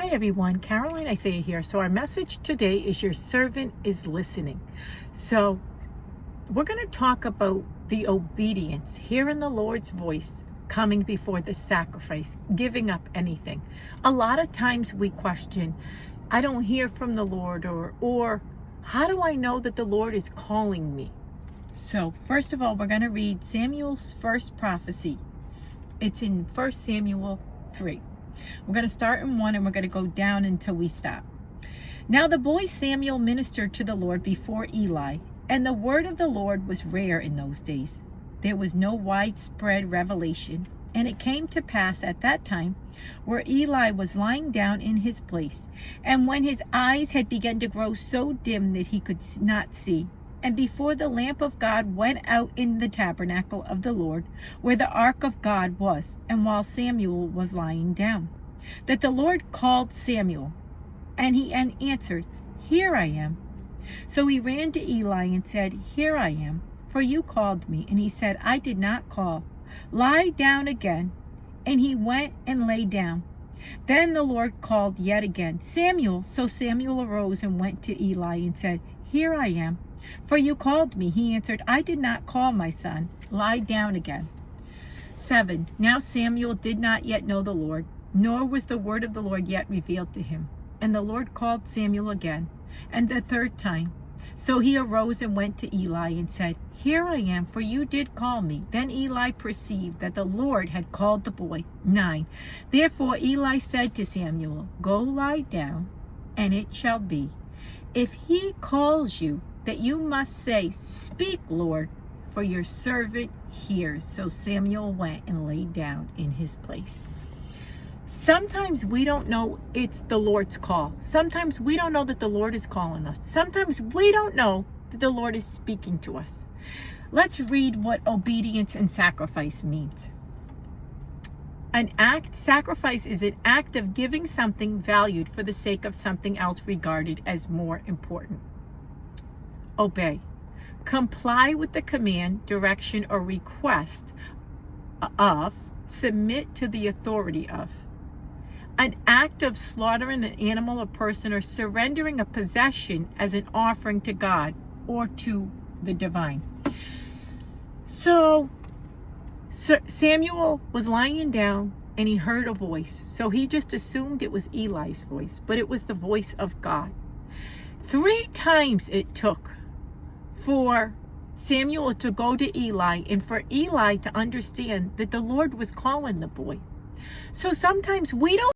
Hi everyone, Caroline Isaiah here. So our message today is your servant is listening. So we're going to talk about the obedience, hearing the Lord's voice, coming before the sacrifice, giving up anything. A lot of times we question, I don't hear from the Lord, or how do I know that the Lord is calling me? So first of all, we're going to read Samuel's first prophecy. It's in 1 Samuel 3. We're going to start in 1 and we're going to go down until we stop. Now the boy Samuel ministered to the Lord before Eli, and the word of the Lord was rare in those days. There was no widespread revelation, and it came to pass at that time, where Eli was lying down in his place, and when his eyes had begun to grow so dim that he could not see, and before the lamp of God went out in the tabernacle of the Lord, where the ark of God was, and while Samuel was lying down, that the Lord called Samuel, and he answered, Here I am. So he ran to Eli and said, Here I am, for you called me. And he said, I did not call. Lie down again. And he went and lay down. Then the Lord called yet again, Samuel. So Samuel arose and went to Eli and said, Here I am, for you called me. He answered, I did not call, my son. Lie down again. 7. Now Samuel did not yet know the Lord, nor was the word of the Lord yet revealed to him. And the Lord called Samuel again, and the third time. So he arose and went to Eli and said, Here I am, for you did call me. Then Eli perceived that the Lord had called the boy. 9. Therefore Eli said to Samuel, Go lie down, and it shall be, if he calls you, that you must say, Speak, Lord, for your servant hears. So Samuel went and lay down in his place. Sometimes we don't know it's the Lord's call. Sometimes we don't know that the Lord is calling us. Sometimes we don't know that the Lord is speaking to us. Let's read what obedience and sacrifice means. Sacrifice is an act of giving something valued for the sake of something else regarded as more important. Obey. Comply with the command, direction, or request of, submit to the authority of. An act of slaughtering an animal or person, or surrendering a possession as an offering to God or to the divine. So Samuel was lying down and he heard a voice. So he just assumed it was Eli's voice, but it was the voice of God. 3 times it took for Samuel to go to Eli and for Eli to understand that the Lord was calling the boy. So sometimes we don't